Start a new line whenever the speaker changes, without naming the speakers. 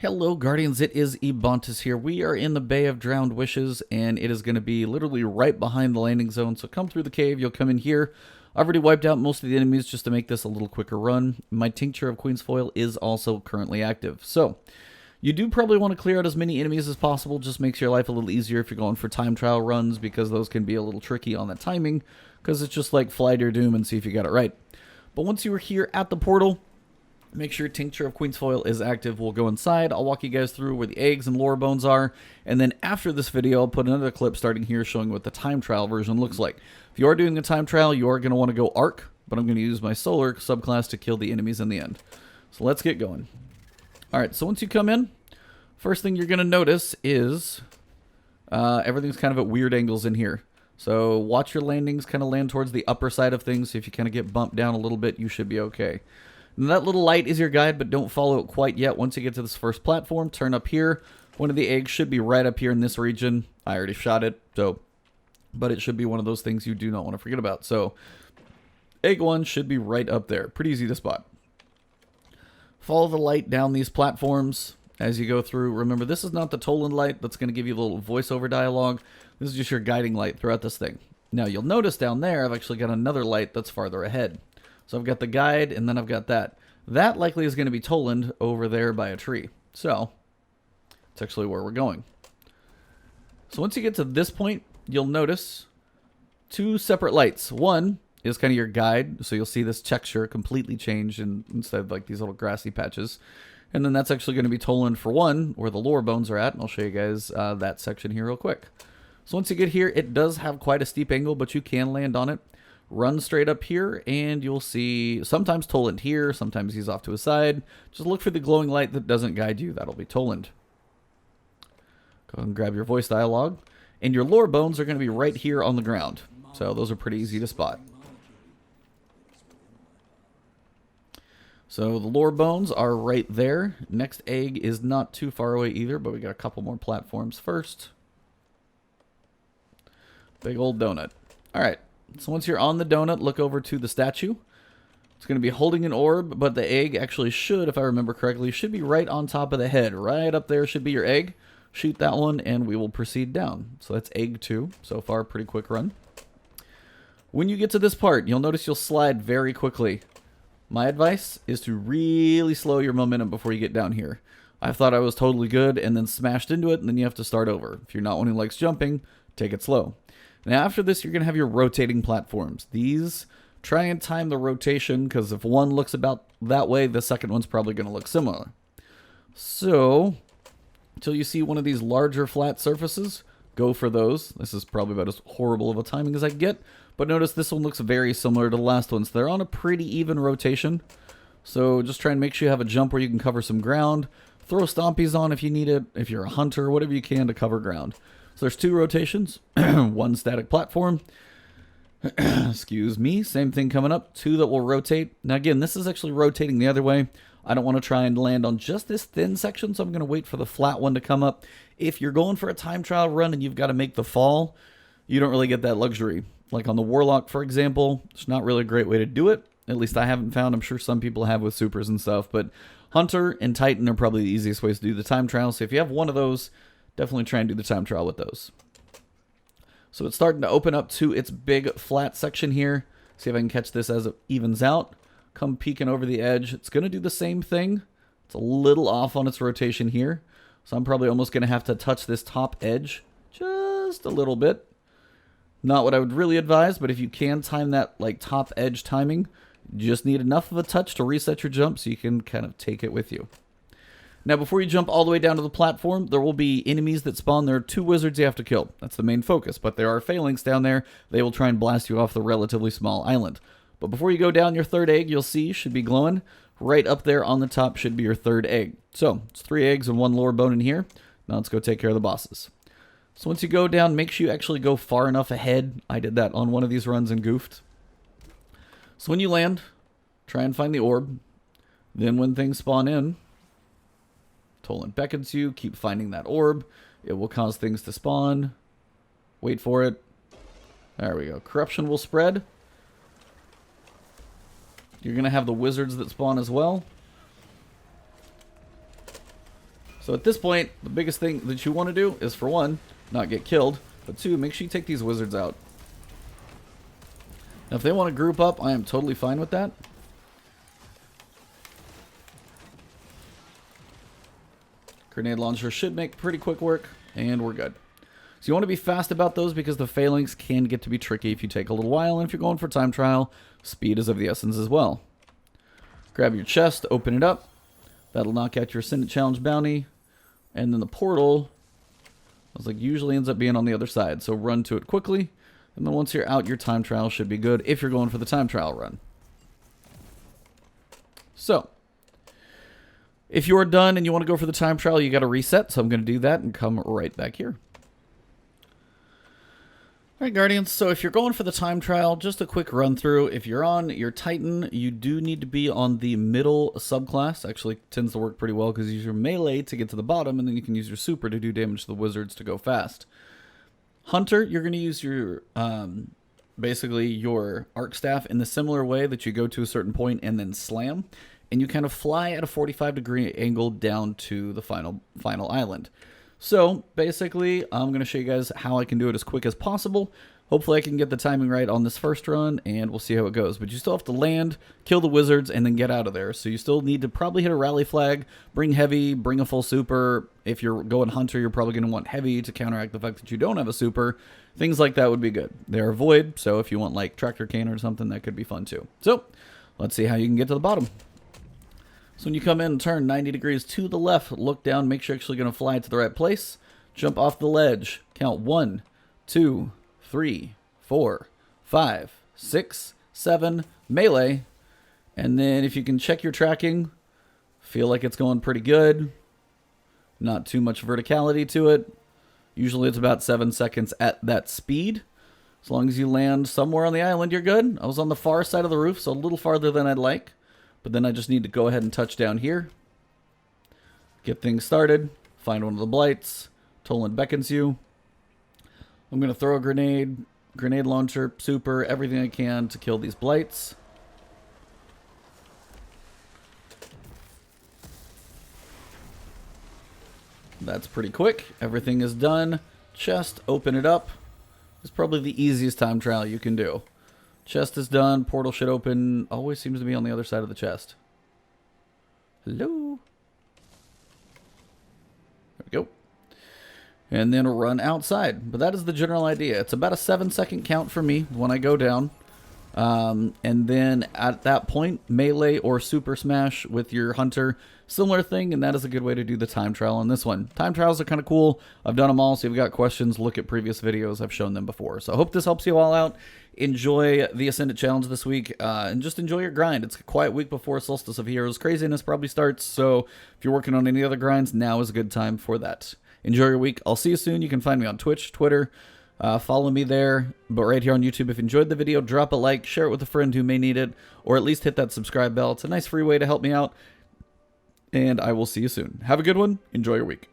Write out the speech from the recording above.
Hello Guardians, it is Ebontis here. We are in the Bay of Drowned Wishes, and it is going to be literally right behind the landing zone, so come through the cave, you'll come in here. I've already wiped out most of the enemies just to make this a little quicker run. My Tincture of Queen's Foil is also currently active. So, you do probably want to clear out as many enemies as possible, just makes your life a little easier if you're going for time trial runs, because those can be a little tricky on the timing, because it's just like fly to your doom and see if you got it right. But once you are here at the portal, make sure Tincture of Queen's Foil is active. We'll go inside. I'll walk you guys through where the eggs and lore bones are. And then after this video, I'll put another clip starting here showing what the time trial version looks like. If you are doing the time trial, you are going to want to go Arc, but I'm going to use my Solar subclass to kill the enemies in the end. So let's get going. Alright, so once you come in, first thing you're going to notice is everything's kind of at weird angles in here. So watch your landings kind of land towards the upper side of things. So if you kind of get bumped down a little bit, you should be okay. And that little light is your guide, but don't follow it quite yet. Once you get to this first platform, turn up here. One of the eggs should be right up here in this region. I already shot it, but it should be one of those things you do not want to forget about. So, egg 1 should be right up there. Pretty easy to spot. Follow the light down these platforms as you go through. Remember, this is not the Toland light that's going to give you a little voiceover dialogue. This is just your guiding light throughout this thing. Now, you'll notice down there, I've actually got another light that's farther ahead. So I've got the guide, and then I've got that. That likely is going to be Toland over there by a tree. So, it's actually where we're going. So once you get to this point, you'll notice two separate lights. One is kind of your guide, so you'll see this texture completely change instead of like these little grassy patches. And then that's actually going to be Toland for one, where the lore bones are at, and I'll show you guys that section here real quick. So once you get here, it does have quite a steep angle, but you can land on it. Run straight up here, and you'll see sometimes Toland here, sometimes he's off to his side. Just look for the glowing light that doesn't guide you. That'll be Toland. Go ahead and grab your voice dialogue. And your lore bones are going to be right here on the ground. So those are pretty easy to spot. So the lore bones are right there. Next egg is not too far away either, but we got a couple more platforms first. Big old donut. Alright. So once you're on the donut, look over to the statue. It's going to be holding an orb, but the egg actually should, if I remember correctly, should be right on top of the head. Right up there should be your egg. Shoot that one, and we will proceed down. So that's egg 2. So far, pretty quick run. When you get to this part, you'll notice you'll slide very quickly. My advice is to really slow your momentum before you get down here. I thought I was totally good, and then smashed into it, and then you have to start over. If you're not one who likes jumping, take it slow. Now after this, you're going to have your rotating platforms. These, try and time the rotation, because if one looks about that way, the second one's probably going to look similar. So, until you see one of these larger flat surfaces, go for those. This is probably about as horrible of a timing as I can get, but notice this one looks very similar to the last one. So they're on a pretty even rotation. So just try and make sure you have a jump where you can cover some ground. Throw stompies on if you need it, if you're a hunter, whatever you can to cover ground. So there's 2 rotations, 1 static platform. Excuse me, same thing coming up, 2 that will rotate. Now again, this is actually rotating the other way. I don't want to try and land on just this thin section, so I'm going to wait for the flat one to come up. If you're going for a time trial run and you've got to make the fall, you don't really get that luxury. Like on the Warlock, for example, it's not really a great way to do it. At least I haven't found. I'm sure some people have with supers and stuff, but Hunter and Titan are probably the easiest ways to do the time trial. So if you have one of those, definitely try and do the time trial with those. So it's starting to open up to its big flat section here. See if I can catch this as it evens out. Come peeking over the edge. It's going to do the same thing. It's a little off on its rotation here. So I'm probably almost going to have to touch this top edge just a little bit. Not what I would really advise, but if you can time that like top edge timing, you just need enough of a touch to reset your jump so you can kind of take it with you. Now, before you jump all the way down to the platform, there will be enemies that spawn. There are 2 wizards you have to kill. That's the main focus, but there are phalanx down there. They will try and blast you off the relatively small island. But before you go down, your 3rd egg, you'll see, should be glowing. Right up there on the top should be your 3rd egg. So, it's 3 eggs and 1 lore bone in here. Now let's go take care of the bosses. So once you go down, make sure you actually go far enough ahead. I did that on one of these runs and goofed. So when you land, try and find the orb. Then when things spawn in, Toland beckons you, keep finding that orb. It will cause things to spawn. Wait for it. There we go. Corruption will spread. You're going to have the wizards that spawn as well. So at this point, the biggest thing that you want to do is, for one, not get killed, but two, make sure you take these wizards out. Now, if they want to group up, I am totally fine with that. Grenade launcher should make pretty quick work, and we're good. So you want to be fast about those because the phalanx can get to be tricky if you take a little while, and if you're going for time trial, speed is of the essence as well. Grab your chest, open it up. That'll knock out your Ascendant Challenge bounty, and then the portal, I was like, usually ends up being on the other side, so run to it quickly, and then once you're out, your time trial should be good if you're going for the time trial run. So, if you are done and you want to go for the time trial, you got to reset, so I'm going to do that and come right back here. Alright, Guardians, so if you're going for the time trial, just a quick run through. If you're on your Titan, you do need to be on the middle subclass. Actually, tends to work pretty well because you use your melee to get to the bottom, and then you can use your super to do damage to the wizards to go fast. Hunter, you're going to use your, basically your arc staff in the similar way that you go to a certain point and then slam, and you kind of fly at a 45-degree angle down to the final island. So, basically, I'm going to show you guys how I can do it as quick as possible. Hopefully I can get the timing right on this first run, and we'll see how it goes. But you still have to land, kill the wizards, and then get out of there. So you still need to probably hit a rally flag, bring heavy, bring a full super. If you're going hunter, you're probably going to want heavy to counteract the fact that you don't have a super. Things like that would be good. They are void, so if you want like tractor cane or something, that could be fun too. So, let's see how you can get to the bottom. So when you come in, turn 90 degrees to the left, look down, make sure you're actually going to fly to the right place. Jump off the ledge. Count 1, 2, 3, 4, 5, 6, 7, melee. And then if you can check your tracking, feel like it's going pretty good. Not too much verticality to it. Usually it's about 7 seconds at that speed. As long as you land somewhere on the island, you're good. I was on the far side of the roof, so a little farther than I'd like. But then I just need to go ahead and touch down here. Get things started. Find one of the blights. Toland beckons you. I'm going to throw a grenade launcher, super, everything I can to kill these blights. That's pretty quick. Everything is done. Chest, open it up. It's probably the easiest time trial you can do. Chest is done. Portal should open. Always seems to be on the other side of the chest. Hello. There we go. And then run outside. But that is the general idea. It's about a 7-second count for me when I go down. And then at that point, melee or super smash with your hunter. Similar thing, and that is a good way to do the time trial on this one. Time trials are kind of cool. I've done them all, so if you've got questions, look at previous videos. I've shown them before. So I hope this helps you all out. Enjoy the Ascendant Challenge this week, and just enjoy your grind. It's a quiet week before Solstice of Heroes. Craziness probably starts, so if you're working on any other grinds, now is a good time for that. Enjoy your week. I'll see you soon. You can find me on Twitch, Twitter. Follow me there, but right here on YouTube. If you enjoyed the video, drop a like, share it with a friend who may need it, or at least hit that subscribe bell. It's a nice free way to help me out, and I will see you soon. Have a good one. Enjoy your week.